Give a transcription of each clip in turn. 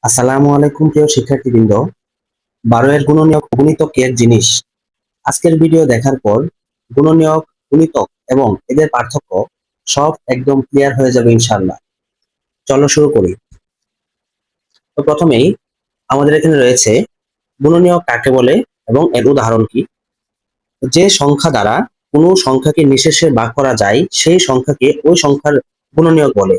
আসসালামু আলাইকুম প্রিয় শিক্ষার্থীবৃন্দ। 12 এর গুণনীয়ক ও গুণিতক কি এক জিনিস? আজকের ভিডিও দেখার পর গুণনীয়ক, গুণিতক এবং এদের পার্থক্য সব একদম ক্লিয়ার হয়ে যাবে ইনশাআল্লাহ। চলো শুরু করি। তো প্রথমেই আমাদের এখানে রয়েছে গুণনীয়ক কাকে বলে এবং এর উদাহরণ কি। যে সংখ্যা দ্বারা কোনো সংখ্যাকে নিঃশেষে ভাগ করা যায় সেই সংখ্যাকে ওই সংখ্যার গুণনীয়ক বলে।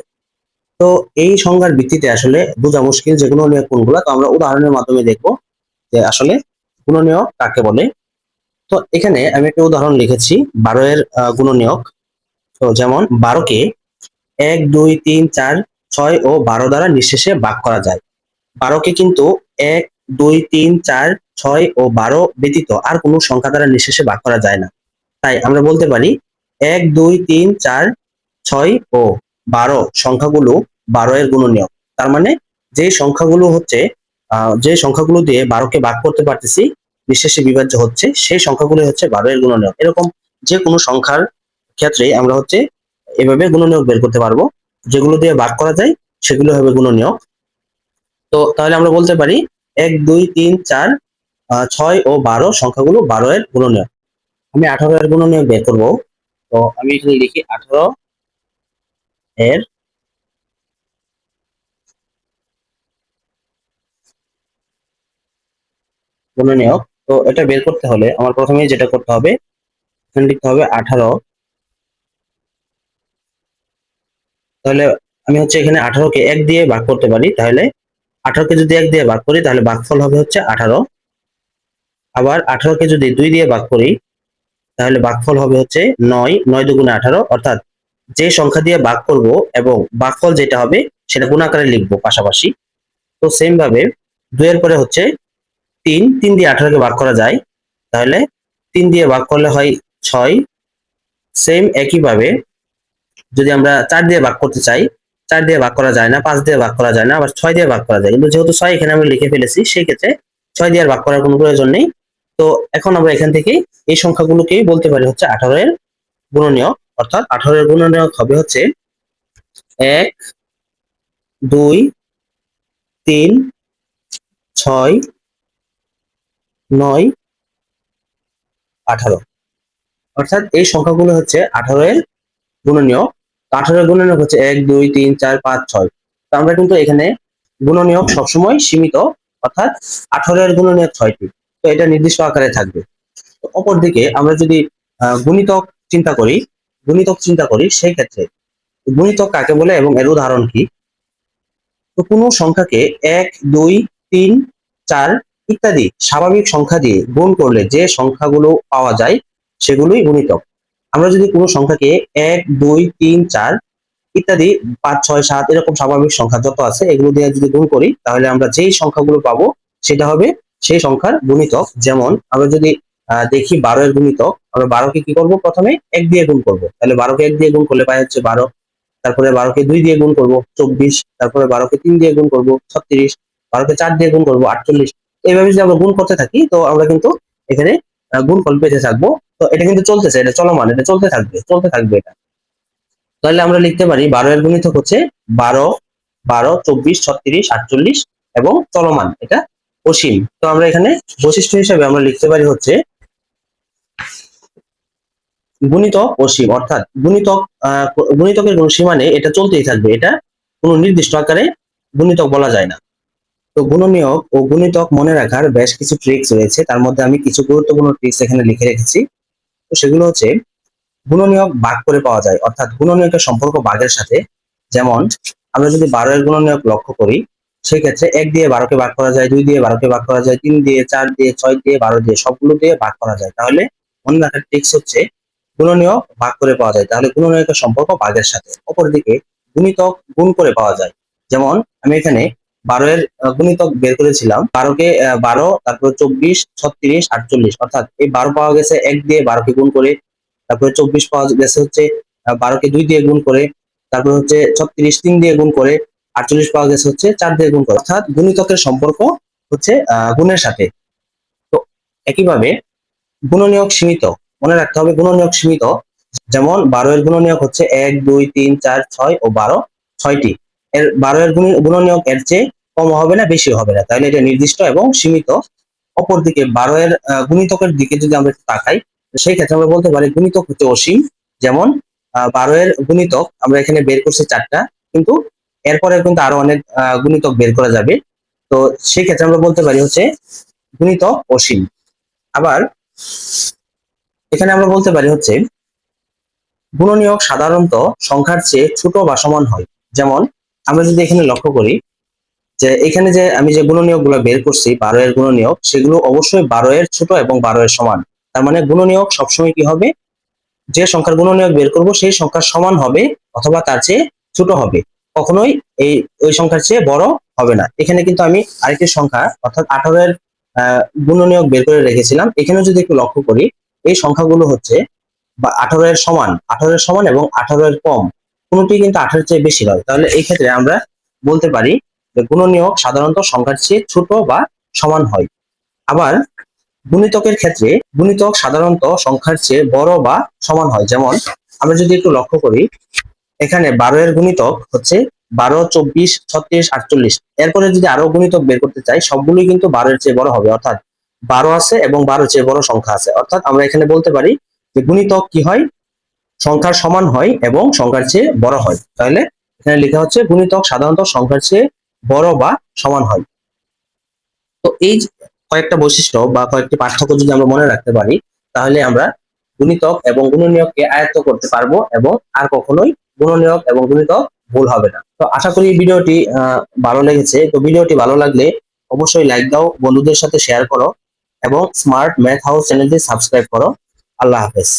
তো এই সংজ্ঞার ভিত্তিতে আসলে বোঝা মুশকিল যে গুণনীয়ক কোনগুলো, তো আমরা উদাহরণের মাধ্যমে দেখবো যে আসলে গুণনীয়ক কাকে বলে। তো এখানে আমি একটা উদাহরণ লিখেছি 12 এর গুণনীয়ক। তো যেমন 12 কে 1 2 3 4 6 ও 12 দ্বারা নিঃশেষে ভাগ করা যায়। 12 কে কিন্তু 1 2 3 4 6 ও 12 ব্যতীত আর কোনো সংখ্যা দ্বারা নিঃশেষে ভাগ করা যায় না। তাই আমরা বলতে পারি 1 2 3 4 6 ও 12 সংখ্যাগুলো 12 এর গুণনীয়ক। তার মানে যে সংখ্যাগুলো দিয়ে 12 কে ভাগ করতে পারতেছি, নিঃশেষে বিভাজ্য হচ্ছে, সেই সংখ্যাগুলো হচ্ছে 12 এর গুণনীয়ক। এরকম যে কোনো সংখ্যার ক্ষেত্রে আমরা এভাবে গুণনীয়ক বের করতে পারবো। যেগুলো দিয়ে ভাগ করা যায় সেগুলো হবে গুণনীয়ক। তো তাহলে আমরা বলতে পারি 1 2 3 4 6 ও 12 সংখ্যাগুলো 12 এর গুণনীয়ক। আমি 18 এর গুণনীয়ক বের করব। তো আমি এখানে লিখি 18 এর গুণনীয়ক। তো এটা বের করতে হলে আমার প্রথমেই যেটা করতে হবে, এখানে লিখতে হবে 18। তাহলে আমি এখানে 18 কে 1 দিয়ে ভাগ করতে পারি। তাহলে 18 কে যদি 1 দিয়ে ভাগ করি তাহলে ভাগফল হবে 18। আবার 18 কে যদি 2 দিয়ে ভাগ করি তাহলে ভাগফল হবে 9। 9 দুগুণে 18, অর্থাৎ যে সংখ্যা দিয়ে ভাগ করব এবং ভাগফল যেটা হবে সেটা গুণ আকারে লিখবো পাশাপাশি। তো সেম ভাবে 2 এর পরে 3। 3 দিয়ে 18 কে ভাগ করা যায়, তাহলে 3 দিয়ে ভাগ করলে হয় 6। সেম একই ভাবে যদি আমরা 4 দিয়ে ভাগ করতে চাই, 4 দিয়ে ভাগ করা যায় না, 5 দিয়ে ভাগ করা যায় না, আবার 6 দিয়ে ভাগ করা যায়। কিন্তু যেহেতু 6 এখানে আমরা লিখে ফেলেছি, সেই ক্ষেত্রে 6 দিয়ে ভাগ করার কোনো প্রয়োজন নেই। তো এখন আমরা এখান থেকে এই সংখ্যাগুলোকেই বলতে পারি 18 এর গুণনীয়ক। অর্থাৎ 18 এর গুণনীয়ক হবে 1 2 3 6 9 18। অর্থাৎ এই সংখ্যাগুলো 18 এর গুণনীয়ক। 18 এর গুণনীয়ক 1 2 3 4 5 6। তো আমরা কিন্তু এখানে গুণনীয়ক সবসময় সীমিত, অর্থাৎ 18 এর গুণনীয়ক 6টি। তো এটা নির্দিষ্ট আকারে থাকবে। তো অপরদিকে আমরা যদি গুণিতক চিন্তা করি সেই ক্ষেত্রে গুণিতক কাকে বলে এবং এর উদাহরণ কি। তো কোনো সংখ্যাকে 1 2 3 4 ইত্যাদি স্বাভাবিক সংখ্যা দিয়ে গুণ করলে যে সংখ্যাগুলো পাওয়া যায় সেগুলোই গুণিতক। আমরা যদি কোনো সংখ্যাকে 1 2 3 4 ইত্যাদি 5 6 7 এরকম স্বাভাবিক সংখ্যা যত আছে এগুলো দিয়ে যদি গুণ করি তাহলে আমরা যেই সংখ্যাগুলো পাবো সেটা হবে সেই সংখ্যার গুণিতক। যেমন আমরা যদি দেখি 12 এর গুণিতক, আমরা 12 কে কি করব, প্রথমে 1 দিয়ে গুণ করব। তাহলে 12 কে 1 দিয়ে গুণ করলে পাই 12। তারপরে 12 কে 2 দিয়ে গুণ করব 24। তারপরে 12 কে 3 দিয়ে গুণ করব 36। 12 কে 4 দিয়ে গুণ করব 48। এইভাবে যদি আমরা গুণ করতে থাকি তো আমরা কিন্তু এখানে গুণফল পেতে থাকবো। তো এটা কিন্তু চলতেছে, এটা চলমান, এটা চলতে থাকবে এটা। তাহলে আমরা লিখতে পারি 12 এর গুণিতক 12 12 24 36 48 এবং চলমান, এটা অসীম। তো আমরা এখানে বৈশিষ্ট্য হিসেবে আমরা লিখতে পারি গুণিতক অসীম, অর্থাৎ গুণিতকের কোনো সীমা নেই, এটা চলতেই থাকবে, এটা কোনো নির্দিষ্ট আকারে গুণিতক বলা যায় না। তো গুণনীয়ক ও গুণিতক মনে রাখার বেশ কিছু ট্রিক্স রয়েছে, তার মধ্যে আমি কিছু গুরুত্বপূর্ণ ট্রিক্স এখানে লিখে রেখেছি। তো সেগুলো গুণনীয়ক ভাগ করে পাওয়া যায়, অর্থাৎ গুণনীয়কের সম্পর্ক ভাগের সাথে। যেমন আমরা যদি 12 এর গুণনীয়ক লক্ষ্য করি সেই ক্ষেত্রে 1 দিয়ে 12 কে ভাগ করা যায়, 2 দিয়ে 12 কে ভাগ করা যায়, 3 দিয়ে 4 দিয়ে 6 দিয়ে 12 দিয়ে সবগুলো দিয়ে ভাগ করা যায়। তাহলে মনে রাখার ট্রিক্স গুণনীয়ক ভাগ করে পাওয়া যায়, তাহলে গুণনীয়কের সম্পর্ক ভাগের সাথে। অপরদিকে গুণিতক গুণ করে পাওয়া যায়। যেমন আমি এখানে 12 এর গুণিতক বের করেছিলাম, 12 কে 12, তারপর 24 36 48, অর্থাৎ এই 12 পাওয়া গেছে 1 দিয়ে 12 কে গুণ করে। তারপরে 24 পাওয়া গেছে 12 কে 2 দিয়ে গুণ করে। তারপর 36 3 দিয়ে গুণ করে। 48 পাওয়া গেছে 4 দিয়ে গুণ করে। অর্থাৎ গুণিতকের সম্পর্ক গুণের সাথে। তো একইভাবে গুণনীয়ক সীমিত, মনে রাখতে হবে গুণনীয়ক সীমিত। যেমন 12 এর গুণনীয়ক 1 2 3 4 6 ও 12 6টি। এর 12 এর গুণনীয়ক এর চেয়ে কম হবে না, বেশি হবে না, তাহলে এটা নির্দিষ্ট এবং সীমিত। অপরদিকে 12 এর গুণিতকের দিকে যদি আমরা একটু তাকাই, সেই ক্ষেত্রে আমরা বলতে পারি গুণিতক হচ্ছে অসীম। যেমন 12 এর গুণিতক আমরা এখানে বের করছি 4টা, কিন্তু এরপরে কিন্তু আরো অনেক গুণিতক বের করা যাবে। তো সেই ক্ষেত্রে আমরা বলতে পারি হচ্ছে গুণিতক অসীম। আবার এখানে আমরা বলতে পারি হচ্ছে গুণনীয়ক সাধারণত সংখ্যার চেয়ে ছোট বা সমান হয়। যেমন আমরা যদি এখানে লক্ষ্য করি যে এখানে যে আমি যে গুণনীয়ক গুলো বের করছি 12 এর গুণনীয়ক, সেগুলো অবশ্যই 12 এর ছোট এবং 12 এর সমান। তার মানে গুণনীয়ক সবসময় কি হবে, যে সংখ্যার গুণনীয়ক বের করব সেই সংখ্যার সমান হবে অথবা তার চেয়ে ছোট হবে, কখনোই ওই সংখ্যার চেয়ে বড় হবে না। এখানে কিন্তু আমি আরেকটি সংখ্যা অর্থাৎ 18 এর গুণনীয়ক বের করে রেখেছিলাম। এখানে যদি একটু লক্ষ্য করি, এই সংখ্যাগুলো হচ্ছে বা 18 এর সমান, 18 এর সমান এবং 18 এর কম, কোনোটি কিন্তু 18 এর চেয়ে বেশি নয়। তাহলে এই ক্ষেত্রে আমরা বলতে পারি যে গুণনীয়ক সাধারণত সংখ্যার চেয়ে ছোট বা সমান হয়। আবার গুণিতকের ক্ষেত্রে গুণিতক সাধারণত সংখ্যার চেয়ে বড় বা সমান হয়। যেমন আমরা যদি একটু লক্ষ্য করি, এখানে 12 এর গুণিতক হচ্ছে 12, 24, 36, 48। এরপরে যদি আরো গুণিতক বের করতে চাই, সবগুলোই কিন্তু 12 এর চেয়ে বড় হবে, অর্থাৎ 12 আছে এবং 12 এর চেয়ে বড় সংখ্যা আছে। অর্থাৎ আমরা এখানে বলতে পারি যে গুণিতক কি হয়, সংখ্যার সমান হয় এবং সংখ্যার চেয়ে বড় হয়। তাহলে এখানে লেখা হচ্ছে গুণিতক সাধারণত সংখ্যার চেয়ে বড় বা সমান হয়। তো এই কয়েকটা বৈশিষ্ট্য বা কয়েকটি পার্থক্য যদি আমরা মনে রাখতে পারি, তাহলে আমরা গুণিতক এবং গুণনীয়ককে আয়ত্ত করতে পারবো এবং আর কখনোই গুণনীয়ক এবং গুণিতক ভুল হবে না। তো আশা করি ভিডিওটি ভালো লেগেছে। তো ভিডিওটি ভালো লাগলে অবশ্যই লাইক দাও, বন্ধুদের সাথে শেয়ার করো এবং স্মার্ট ম্যাথ হাউস চ্যানেলটি সাবস্ক্রাইব করো। আল্লাহ হাফেজ।